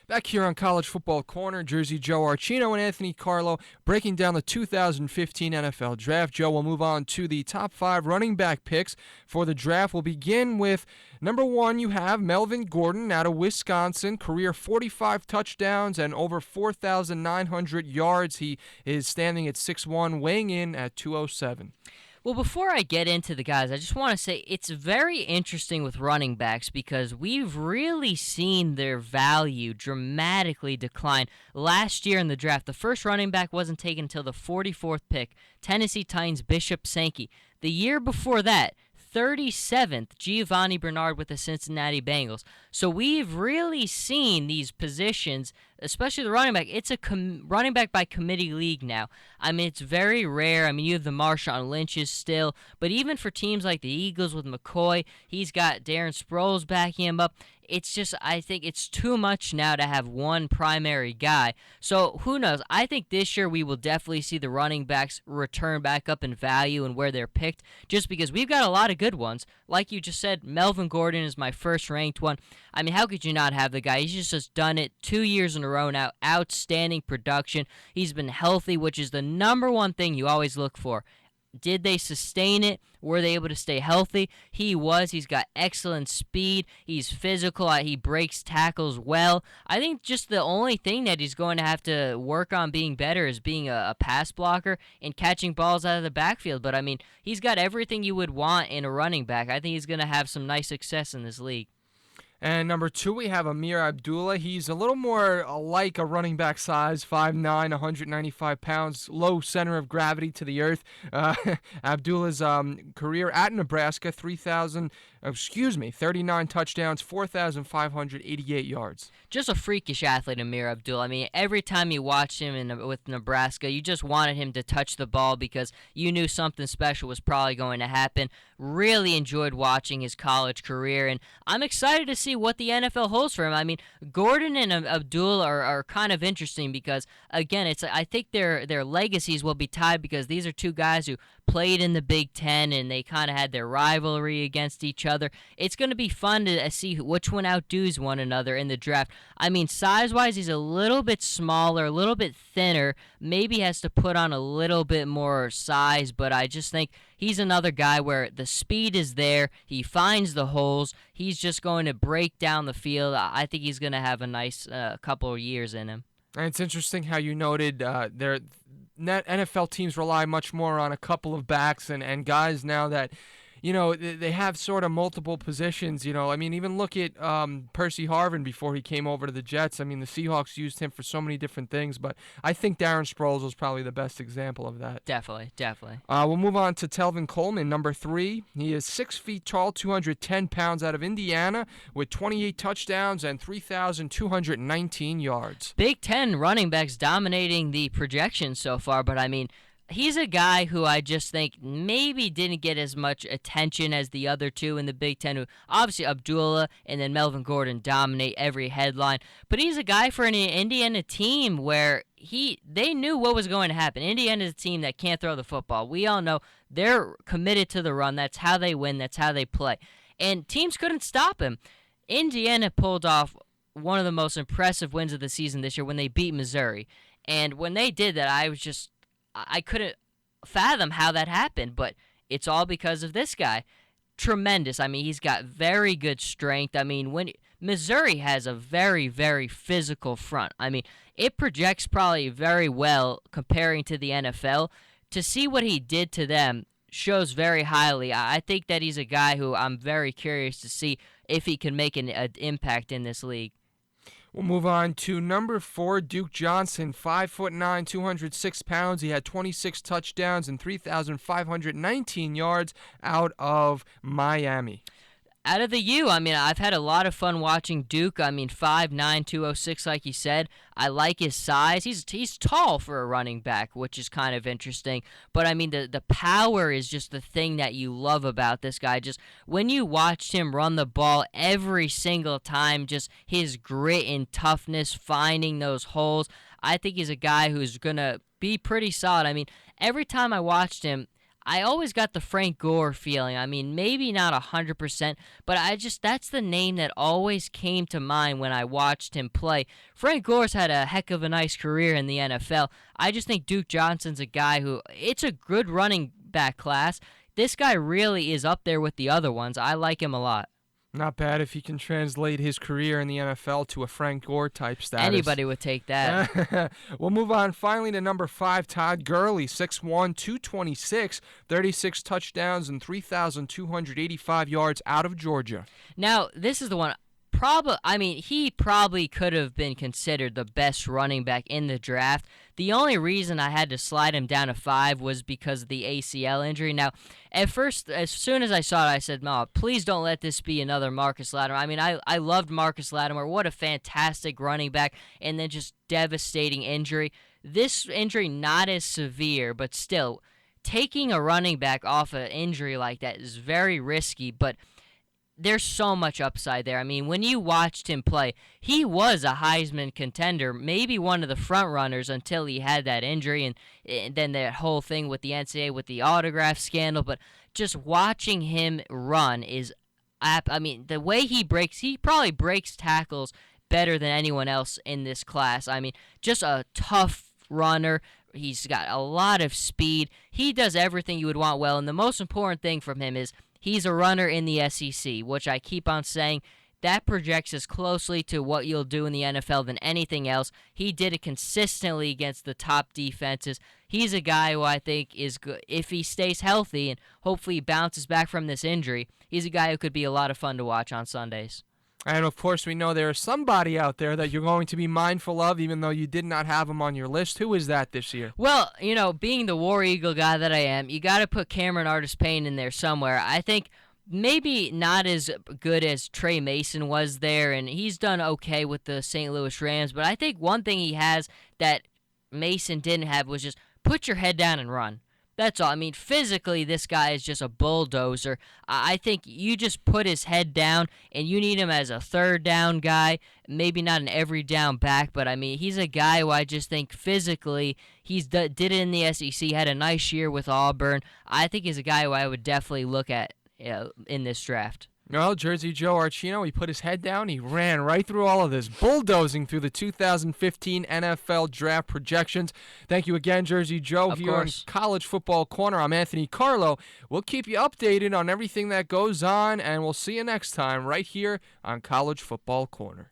Back here on College Football Corner, Jersey Joe Archino and Anthony Carlo breaking down the 2015 NFL Draft. Joe will move on to the top 5 running back picks for the draft. We'll begin with number 1. You have Melvin Gordon out of Wisconsin, career 45 touchdowns and over 4,900 yards. He is standing at 6'1", weighing in at 207. Well, before I get into the guys, I just want to say it's very interesting with running backs because we've really seen their value dramatically decline. Last year in the draft, the first running back wasn't taken until the 44th pick, Tennessee Titans Bishop Sankey. The year before that, 37th, Giovanni Bernard with the Cincinnati Bengals. So we've really seen these positions, especially the running back. It's a running back by committee league now. I mean, it's very rare. I mean, you have the Marshawn Lynches still, but even for teams like the Eagles with McCoy, he's got Darren Sproles backing him up. It's just, I think it's too much now to have one primary guy. So who knows? I think this year we will definitely see the running backs return back up in value and where they're picked, just because we've got a lot of good ones. Like you just said, Melvin Gordon is my first ranked one. I mean, how could you not have the guy? He's just done it 2 years in a row now. Outstanding production. He's been healthy, which is the number one thing you always look for. Did they sustain it? Were they able to stay healthy? He was. He's got excellent speed. He's physical. He breaks tackles well. I think just the only thing that he's going to have to work on being better is being a pass blocker and catching balls out of the backfield. But, I mean, he's got everything you would want in a running back. I think he's going to have some nice success in this league. And number 2, we have Amir Abdullah. He's a little more like a running back size, 5'9", 195 pounds, low center of gravity to the earth. Abdullah's career at Nebraska, 39 touchdowns, 4,588 yards. Just a freakish athlete, Amir Abdullah. I mean, every time you watched him with Nebraska, you just wanted him to touch the ball because you knew something special was probably going to happen. Really enjoyed watching his college career, and I'm excited to see what the NFL holds for him. I mean, Gordon and Abdullah are kind of interesting because, again, I think their legacies will be tied because these are two guys who played in the Big Ten and they kind of had their rivalry against each other. It's going to be fun to see which one outdoes one another in the draft. I mean, size-wise, he's a little bit smaller, a little bit thinner, maybe has to put on a little bit more size, but I just think he's another guy where the speed is there, he finds the holes, he's just going to break down the field. I think he's going to have a nice couple of years in him. And it's interesting how you noted their NFL teams rely much more on a couple of backs and guys now that, you know, they have sort of multiple positions. You know, I mean, even look at Percy Harvin before he came over to the Jets. I mean, the Seahawks used him for so many different things, but I think Darren Sproles was probably the best example of that. Definitely. We'll move on to Telvin Coleman, number 3. He is 6 feet tall, 210 pounds, out of Indiana, with 28 touchdowns and 3,219 yards. Big Ten running backs dominating the projections so far, but I mean, he's a guy who I just think maybe didn't get as much attention as the other two in the Big Ten, who obviously Abdullah and then Melvin Gordon dominate every headline. But he's a guy for an Indiana team where they knew what was going to happen. Indiana's a team that can't throw the football. We all know they're committed to the run. That's how they win. That's how they play. And teams couldn't stop him. Indiana pulled off one of the most impressive wins of the season this year when they beat Missouri. And when they did that, I couldn't fathom how that happened, but it's all because of this guy. Tremendous. I mean, he's got very good strength. I mean, when Missouri has a very, very physical front. I mean, it projects probably very well comparing to the NFL. To see what he did to them shows very highly. I think that he's a guy who I'm very curious to see if he can make an impact in this league. We'll move on to number 4, Duke Johnson, 5'9", 206 pounds. He had 26 touchdowns and 3,519 yards out of Miami. Out of the U, I mean, I've had a lot of fun watching Duke. I mean, 5'9", 206, like you said. I like his size. He's tall for a running back, which is kind of interesting. But, I mean, the power is just the thing that you love about this guy. Just when you watched him run the ball every single time, just his grit and toughness, finding those holes, I think he's a guy who's going to be pretty solid. I mean, every time I watched him, I always got the Frank Gore feeling. I mean, maybe not 100%, but that's the name that always came to mind when I watched him play. Frank Gore's had a heck of a nice career in the NFL. I just think Duke Johnson's a guy who, it's a good running back class. This guy really is up there with the other ones. I like him a lot. Not bad if he can translate his career in the NFL to a Frank Gore type status. Anybody would take that. We'll move on finally to number 5, Todd Gurley, 6'1", 226, 36 touchdowns and 3,285 yards out of Georgia. Now, this is the one. He probably could have been considered the best running back in the draft. The only reason I had to slide him down to 5 was because of the ACL injury. Now, at first, as soon as I saw it, I said, "No, please don't let this be another Marcus Lattimore." I mean, I loved Marcus Lattimore. What a fantastic running back, and then just devastating injury. This injury not as severe, but still, taking a running back off an injury like that is very risky, but there's so much upside there. I mean, when you watched him play, he was a Heisman contender, maybe one of the front runners until he had that injury and then that whole thing with the NCAA with the autograph scandal. But just watching him run the way he probably breaks tackles better than anyone else in this class. I mean, just a tough runner. He's got a lot of speed. He does everything you would want well, and the most important thing from him is he's a runner in the SEC, which I keep on saying that projects as closely to what you'll do in the NFL than anything else. He did it consistently against the top defenses. He's a guy who I think is good. If he stays healthy and hopefully bounces back from this injury, he's a guy who could be a lot of fun to watch on Sundays. And, of course, we know there is somebody out there that you're going to be mindful of, even though you did not have him on your list. Who is that this year? Well, being the War Eagle guy that I am, you got to put Cameron Artis-Payne in there somewhere. I think maybe not as good as Trey Mason was there, and he's done okay with the St. Louis Rams, but I think one thing he has that Mason didn't have was just put your head down and run. That's all. I mean, physically, this guy is just a bulldozer. I think you just put his head down, and you need him as a third down guy. Maybe not an every down back, but I mean, he's a guy who I just think physically did it in the SEC, had a nice year with Auburn. I think he's a guy who I would definitely look at in this draft. Well, Jersey Joe Archino, he put his head down. He ran right through all of this, bulldozing through the 2015 NFL draft projections. Thank you again, Jersey Joe, Of here on course. College Football Corner. I'm Anthony Carlo. We'll keep you updated on everything that goes on, and we'll see you next time right here on College Football Corner.